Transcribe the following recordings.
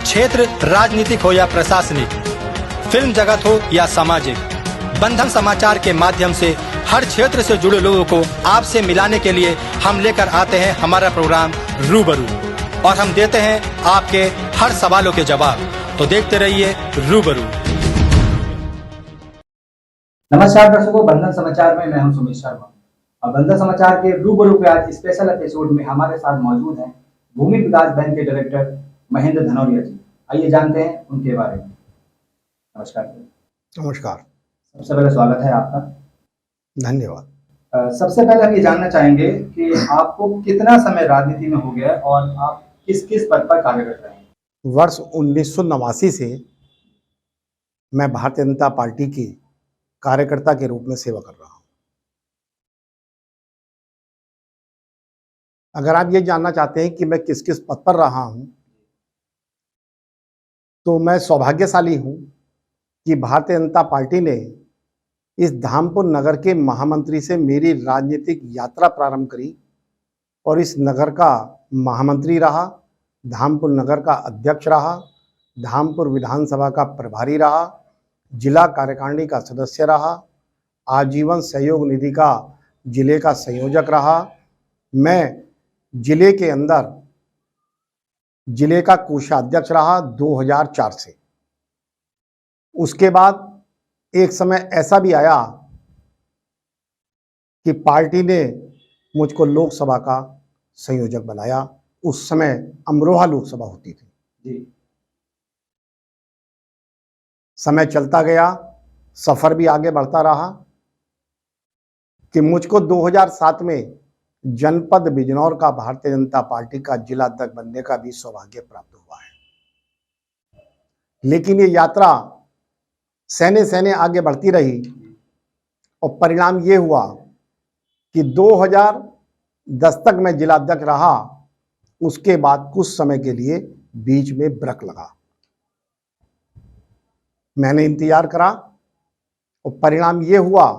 क्षेत्र राजनीतिक हो या प्रशासनिक, फिल्म जगत हो या सामाजिक, बंधन समाचार के माध्यम से हर क्षेत्र से जुड़े लोगों को आपसे मिलाने के लिए हम लेकर आते हैं हमारा प्रोग्राम रूबरू, और हम देते हैं आपके हर सवालों के जवाब। तो देखते रहिए रूबरू। नमस्कार दर्शकों, बंधन समाचार में मैं हूं सुमित शर्मा। और बंधन समाचार के रूबरू के आज स्पेशल एपिसोड में हमारे साथ मौजूद हैं भूमि विकास बैंक के डायरेक्टर महेंद्र धनौरिया जी। आइए जानते हैं उनके बारे में। नमस्कार। नमस्कार। सबसे पहले स्वागत है आपका। धन्यवाद। सबसे पहले हम ये जानना चाहेंगे कि आपको कितना समय राजनीति में हो गया और आप किस किस पद पर कार्यरत रहे हैं? वर्ष 1989 से मैं भारतीय जनता पार्टी की कार्यकर्ता के रूप में सेवा कर रहा हूं। अगर आप ये जानना चाहते हैं कि मैं किस किस पद पर रहा हूं, तो मैं सौभाग्यशाली हूं कि भारतीय जनता पार्टी ने इस धामपुर नगर के महामंत्री से मेरी राजनीतिक यात्रा प्रारंभ करी और इस नगर का महामंत्री रहा, धामपुर नगर का अध्यक्ष रहा, धामपुर विधानसभा का प्रभारी रहा, जिला कार्यकारिणी का सदस्य रहा, आजीवन सहयोग निधि का जिले का संयोजक रहा। मैं जिले के अंदर जिले का कोषाध्यक्ष रहा 2004 से। उसके बाद एक समय ऐसा भी आया कि पार्टी ने मुझको लोकसभा का संयोजक बनाया। उस समय अमरोहा लोकसभा होती थी जी। समय चलता गया, सफर भी आगे बढ़ता रहा कि मुझको 2007 में जनपद बिजनौर का भारतीय जनता पार्टी का जिला अध्यक्ष बनने का भी सौभाग्य प्राप्त हुआ है। लेकिन ये यात्रा सहने सहने आगे बढ़ती रही और परिणाम ये हुआ कि 2010 तक मैं जिला अध्यक्ष रहा। उसके बाद कुछ समय के लिए बीच में ब्रेक लगा। मैंने इंतजार करा और परिणाम ये हुआ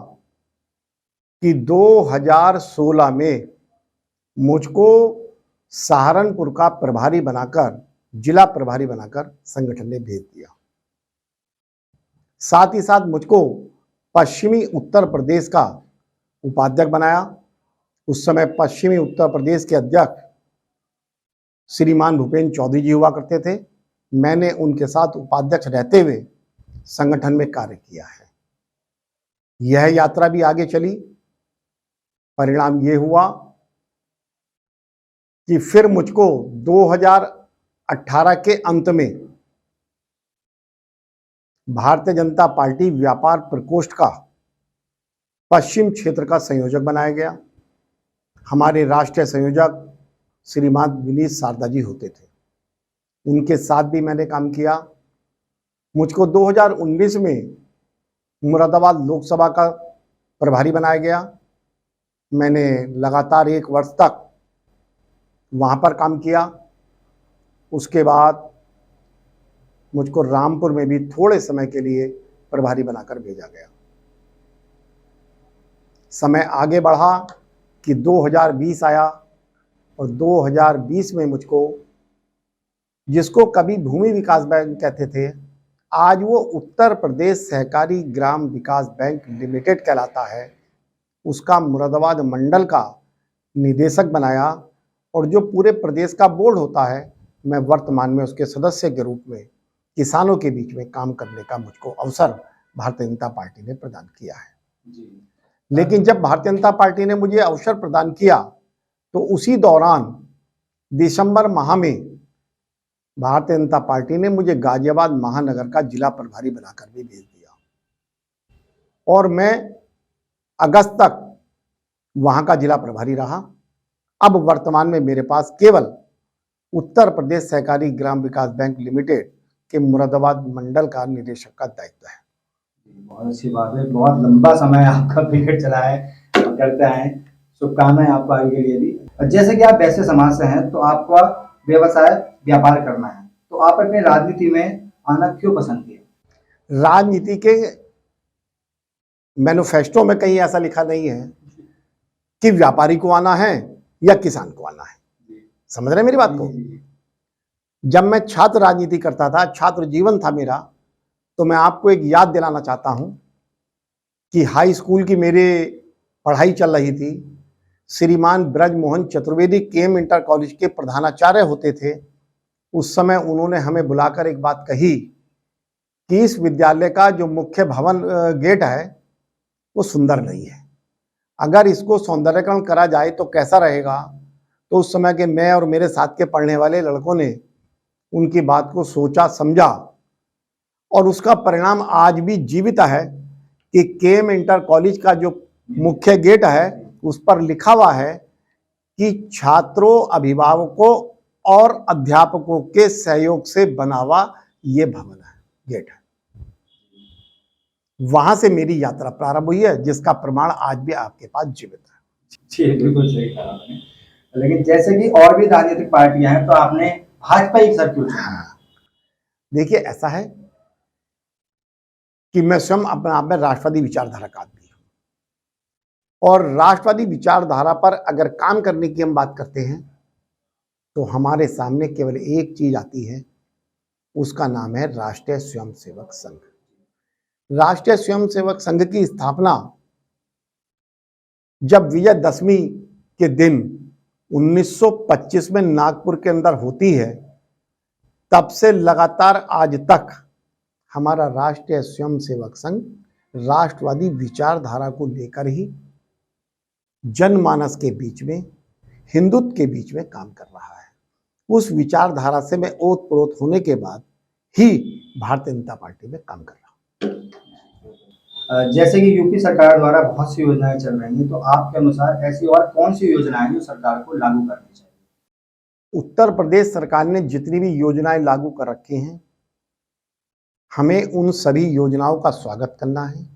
कि 2016 में मुझको सहारनपुर का प्रभारी बनाकर, जिला प्रभारी बनाकर संगठन ने भेज दिया। साथ ही साथ मुझको पश्चिमी उत्तर प्रदेश का उपाध्यक्ष बनाया। उस समय पश्चिमी उत्तर प्रदेश के अध्यक्ष श्रीमान भूपेंद्र चौधरी जी हुआ करते थे। मैंने उनके साथ उपाध्यक्ष रहते हुए संगठन में कार्य किया है। यह यात्रा भी आगे चली। परिणाम ये हुआ कि फिर मुझको 2018 के अंत में भारतीय जनता पार्टी व्यापार प्रकोष्ठ का पश्चिम क्षेत्र का संयोजक बनाया गया। हमारे राष्ट्रीय संयोजक श्रीमान विनीत शारदा जी होते थे। उनके साथ भी मैंने काम किया। मुझको 2019 में मुरादाबाद लोकसभा का प्रभारी बनाया गया। मैंने लगातार 1 वर्ष तक वहाँ पर काम किया। उसके बाद मुझको रामपुर में भी थोड़े समय के लिए प्रभारी बनाकर भेजा गया। समय आगे बढ़ा कि 2020 आया और 2020 में मुझको, जिसको कभी भूमि विकास बैंक कहते थे, आज वो उत्तर प्रदेश सहकारी ग्राम विकास बैंक लिमिटेड कहलाता है, उसका मुरादाबाद मंडल का निदेशक बनाया। और जो पूरे प्रदेश का बोर्ड होता है, मैं वर्तमान में उसके सदस्य के रूप में किसानों के बीच में काम करने का मुझको अवसर भारतीय जनता पार्टी ने प्रदान किया है जी। लेकिन जब भारतीय जनता पार्टी ने मुझे अवसर प्रदान किया तो उसी दौरान दिसंबर माह में भारतीय जनता पार्टी ने मुझे गाजियाबाद महानगर का जिला प्रभारी बनाकर भी भेज दिया और मैं अगस्त तक वहां का जिला प्रभारी रहा। अब वर्तमान में मेरे पास केवल उत्तर प्रदेश सहकारी ग्राम विकास बैंक लिमिटेड के मुरादाबाद मंडल का निदेशक का दायित्व है। बहुत अच्छी बात है। बहुत लंबा समय आपका क्रिकेट चला है, करते हैं। शुभकामनाएं आपको आगे के लिए भी। जैसे कि आप वैसे समाज से हैं, तो आपका व्यवसाय व्यापार करना है, तो आप अपने राजनीति में आना क्यों पसंद किया? राजनीति के मैनिफेस्टो में कहीं ऐसा लिखा नहीं है कि व्यापारी को आना है या किसान को आना है। समझ रहे हैं मेरी बात को? जब मैं छात्र राजनीति करता था, छात्र जीवन था मेरा, तो मैं आपको एक याद दिलाना चाहता हूं कि हाई स्कूल की मेरे पढ़ाई चल रही थी। श्रीमान Brajmohan Chaturvedi KM inter college के प्रधानाचार्य होते थे। उस समय उन्होंने हमें बुलाकर एक बात कही कि इस विद्यालय का जो मुख्य भवन गेट है वो सुंदर नहीं है, अगर इसको सौंदर्यकरण करा जाए तो कैसा रहेगा। तो उस समय के मैं और मेरे साथ के पढ़ने वाले लड़कों ने उनकी बात को सोचा समझा और उसका परिणाम आज भी जीवित है कि केएम इंटर कॉलेज का जो मुख्य गेट है उस पर लिखा हुआ है कि छात्रों, अभिभावकों और अध्यापकों के सहयोग से बना हुआ ये भवन है, गेट है। वहां से मेरी यात्रा प्रारंभ हुई है, जिसका प्रमाण आज भी आपके पास जीवित है। जी बिल्कुल सही कहा आपने। लेकिन जैसे कि और भी राजनीतिक पार्टियां हैं, तो आपने भाजपा ही सर क्यों चुना? हाँ, देखिए ऐसा है कि मैं स्वयं अपने आप में राष्ट्रवादी विचारधारा का आदमी हूं और राष्ट्रवादी विचारधारा पर अगर काम करने की हम बात करते हैं तो हमारे सामने केवल एक चीज आती है, उसका नाम है राष्ट्रीय स्वयंसेवक संघ। राष्ट्रीय स्वयंसेवक संघ की स्थापना जब विजयदशमी के दिन 1925 में नागपुर के अंदर होती है, तब से लगातार आज तक हमारा राष्ट्रीय स्वयंसेवक संघ राष्ट्रवादी विचारधारा को लेकर ही जनमानस के बीच में, हिंदुत्व के बीच में काम कर रहा है। उस विचारधारा से मैं ओतप्रोत होने के बाद ही भारतीय जनता पार्टी में काम कर रहा हूं। जैसे कि यूपी सरकार द्वारा बहुत सी योजनाएं चल रही हैं, तो आपके अनुसार ऐसी और कौन सी योजनाएं हैं जो सरकार को लागू करनी चाहिए? उत्तर प्रदेश सरकार ने जितनी भी योजनाएं लागू कर रखी हैं, हमें उन सभी योजनाओं का स्वागत करना है।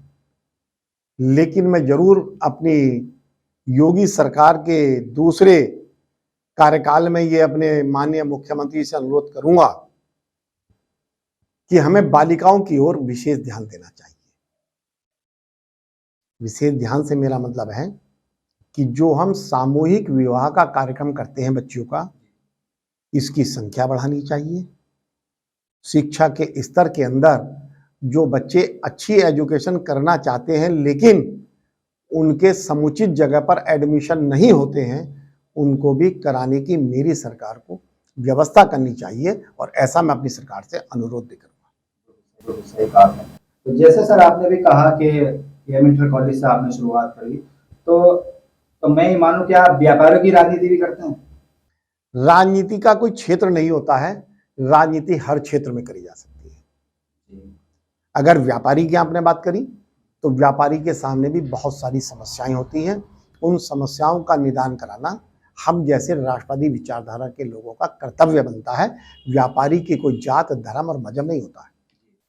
लेकिन मैं जरूर अपनी योगी सरकार के दूसरे कार्यकाल में ये अपने माननीय मुख्यमंत्री से अनुरोध करूंगा कि हमें बालिकाओं की ओर विशेष ध्यान देना चाहिए। विशेष ध्यान से मेरा मतलब है कि जो हम सामूहिक विवाह का कार्यक्रम करते हैं बच्चियों का, इसकी संख्या बढ़ानी चाहिए। शिक्षा के स्तर के अंदर जो बच्चे अच्छी एजुकेशन करना चाहते हैं लेकिन उनके समुचित जगह पर एडमिशन नहीं होते हैं, उनको भी कराने की मेरी सरकार को व्यवस्था करनी चाहिए और ऐसा मैं अपनी सरकार से अनुरोध भी करूंगा। सही कहा आपने। तो जैसे सर आपने भी कहा कि केएम इंटर कॉलेज से आपने शुरुआत करी, तो मैं ये मानूं कि आप व्यापारियों की राजनीति भी करते हैं? राजनीति का कोई क्षेत्र नहीं होता है, राजनीति हर क्षेत्र में करी जा सकती है। अगर व्यापारी की आपने बात करी तो व्यापारी के सामने भी बहुत सारी समस्याएं होती हैं। उन समस्याओं का निदान कराना हम जैसे राष्ट्रवादी विचारधारा के लोगों का कर्तव्य बनता है। व्यापारी की कोई जात, धर्म और मजहब नहीं होता है।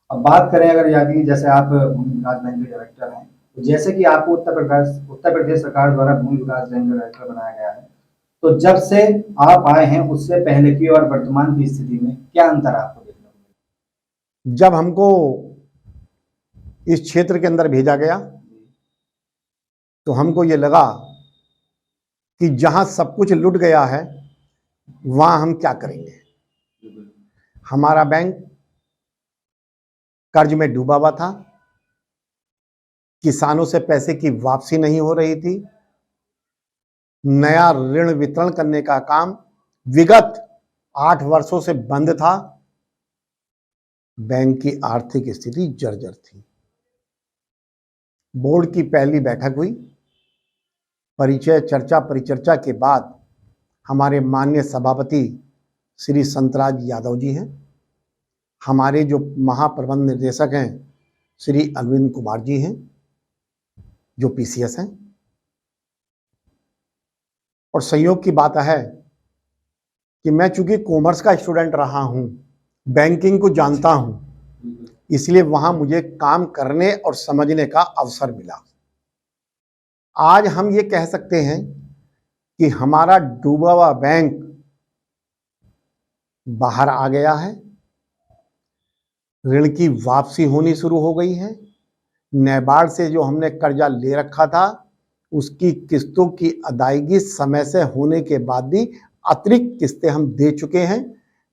अब बात करें अगर यानी जैसे आप भूमि विकास बैंक के डायरेक्टर हैं, तो जैसे कि आपको उत्तर प्रदेश सरकार द्वारा भूमि विकास बैंक का डायरेक्टर बनाया गया है, तो जब से आप आए हैं उससे पहले की और वर्तमान की स्थिति में क्या अंतर आपको देखने को मिला? जब हमको इस क्षेत्र के अंदर भेजा गया तो हमको ये लगा कि जहां सब कुछ लुट गया है वहां हम क्या करेंगे। हमारा बैंक कर्ज में डूबा हुआ था, किसानों से पैसे की वापसी नहीं हो रही थी, नया ऋण वितरण करने का काम विगत 8 वर्षों से बंद था। बैंक की आर्थिक स्थिति जर्जर थी। बोर्ड की पहली बैठक हुई। परिचय चर्चा परिचर्चा के बाद हमारे माननीय सभापति श्री संतराज यादव जी हैं, हमारे जो महाप्रबंध निर्देशक हैं श्री अरविंद कुमार जी हैं जो पीसीएस हैं, और संयोग की बात है कि मैं चूंकि कॉमर्स का स्टूडेंट रहा हूं, बैंकिंग को जानता हूं, इसलिए वहां मुझे काम करने और समझने का अवसर मिला। आज हम ये कह सकते हैं कि हमारा डूबा हुआ बैंक बाहर आ गया है, ऋण की वापसी होनी शुरू हो गई है। नाबार्ड से जो हमने कर्जा ले रखा था उसकी किस्तों की अदायगी समय से होने के बाद भी अतिरिक्त किस्तें हम दे चुके हैं।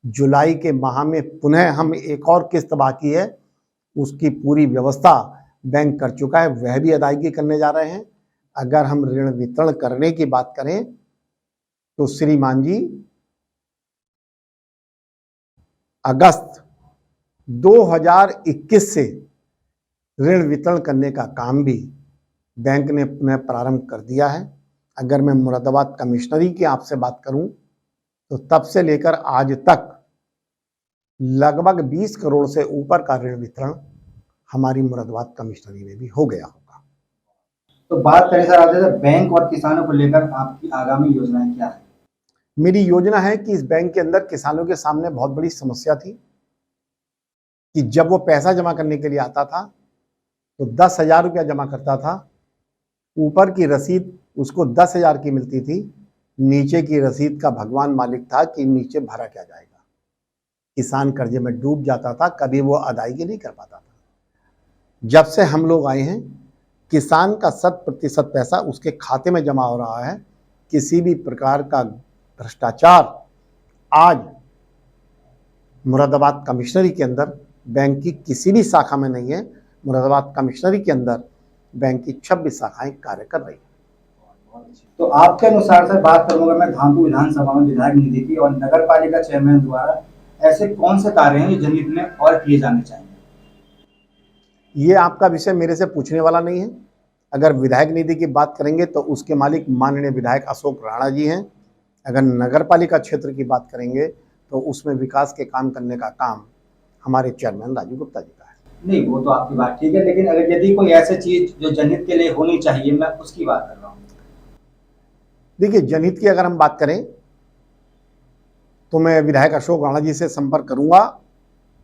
जुलाई के माह में पुनः हम एक और किस्त बाकी है उसकी पूरी व्यवस्था बैंक कर चुका है, वह भी अदायगी करने जा रहे हैं। अगर हम ऋण वितरण करने की बात करें तो श्रीमान जी अगस्त 2021 से ऋण वितरण करने का काम भी बैंक ने पुनः प्रारंभ कर दिया है। अगर मैं मुरादाबाद कमिश्नरी की आपसे बात करूं तो तब से लेकर आज तक लगभग 20 करोड़ से ऊपर का ऋण वितरण हमारी मुरादाबाद कमिश्नरी में भी हो गया होगा। तो बात करें सर आप जैसे बैंक और किसानों को लेकर आपकी आगामी योजनाएं क्या है? मेरी योजना है कि इस बैंक के अंदर किसानों के सामने बहुत बड़ी समस्या थी कि जब वो पैसा जमा करने के लिए आता था तो 10,000 रुपया जमा करता था, ऊपर की रसीद उसको 10,000 की मिलती थी, नीचे की रसीद का भगवान मालिक था कि नीचे भरा क्या जाएगा। किसान कर्जे में डूब जाता था, कभी वो अदायगी नहीं कर पाता था। जब से हम लोग आए हैं किसान का 100% पैसा उसके खाते में जमा हो रहा है। किसी भी प्रकार का भ्रष्टाचार आज मुरादाबाद कमिश्नरी के अंदर बैंक की किसी भी शाखा में नहीं है। मुरादाबाद कमिश्नरी के अंदर बैंक की 26 शाखाएं कार्य कर रही है। तो आपके अनुसार सर बात करूंगा मैं धामपुर विधानसभा में विधायक निधि की और नगर पालिका चेयरमैन द्वारा ऐसे कौन से कार्य हैं जो जनहित में और किए जाने चाहिए? ये आपका विषय मेरे से पूछने वाला नहीं है। अगर विधायक निधि की बात करेंगे तो उसके मालिक माननीय विधायक अशोक राणा जी हैं। अगर नगर पालिका क्षेत्र की बात करेंगे तो उसमें विकास के काम करने का काम हमारे चेयरमैन राजू गुप्ता जी का है। नहीं वो तो आपकी बात ठीक है, लेकिन अगर यदि कोई ऐसी चीज जो जनहित के लिए होनी चाहिए मैं उसकी बात कर रहा हूँ। देखिए जनहित की अगर हम बात करें तो मैं विधायक अशोक राणा जी से संपर्क करूंगा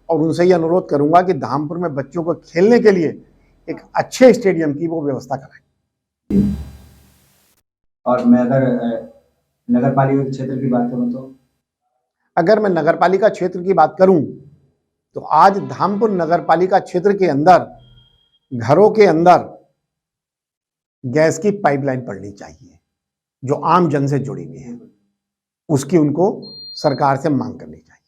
और उनसे ये अनुरोध करूंगा कि धामपुर में बच्चों को खेलने के लिए एक अच्छे स्टेडियम की वो व्यवस्था कराएं। और मैं अगर नगर पालिका क्षेत्र की बात करूं तो अगर मैं नगर पालिका क्षेत्र की बात करूं तो आज धामपुर नगर पालिका क्षेत्र के अंदर घरों के अंदर गैस की पाइपलाइन पड़नी चाहिए जो आम जन से जुड़ी हुई है, उसकी उनको सरकार से मांग करनी चाहिए।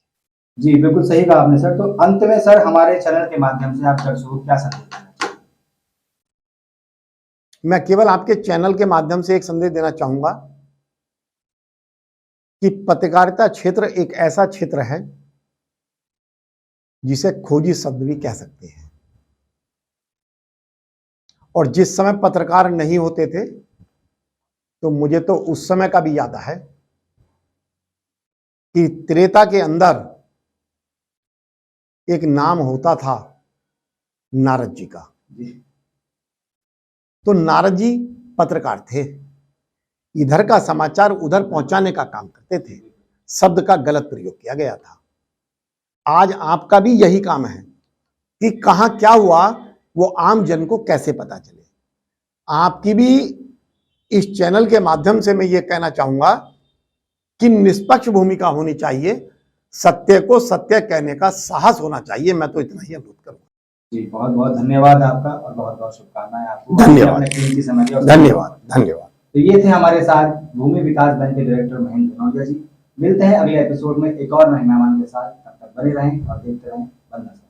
जी बिल्कुल सही कहा आपने सर। तो अंत में सर हमारे चैनल के माध्यम से आप दर्शकों को क्या संदेश देना चाहिए? मैं केवल आपके चैनल के माध्यम से एक संदेश देना चाहूंगा कि पत्रकारिता क्षेत्र एक ऐसा क्षेत्र है जिसे खोजी शब्द भी कह सकते हैं। और जिस समय पत्रकार नहीं होते थे तो मुझे तो उस समय का भी याद है कि त्रेता के अंदर एक नाम होता था नारद जी का। तो नारद जी पत्रकार थे, इधर का समाचार उधर पहुंचाने का काम करते थे। शब्द का गलत प्रयोग किया गया था। आज आपका भी यही काम है कि कहां क्या हुआ वो आम जन को कैसे पता चले। आपकी भी इस चैनल के माध्यम से मैं ये कहना चाहूंगा कि निष्पक्ष भूमिका होनी चाहिए, सत्य को सत्य कहने का साहस होना चाहिए। मैं तो इतना ही अनुरोध करूंगा। जी बहुत बहुत धन्यवाद आपका और बहुत बहुत शुभकामनाएं आपको। धन्यवाद। धन्यवाद। धन्यवाद। तो ये थे हमारे साथ भूमि विकास बैंक के डायरेक्टर महेंद्र धनौजिया जी। मिलते हैं अगले एपिसोड में एक और नए मेहमान के साथ। तब तक बने रहें और देखते रहें बंधन समाचार।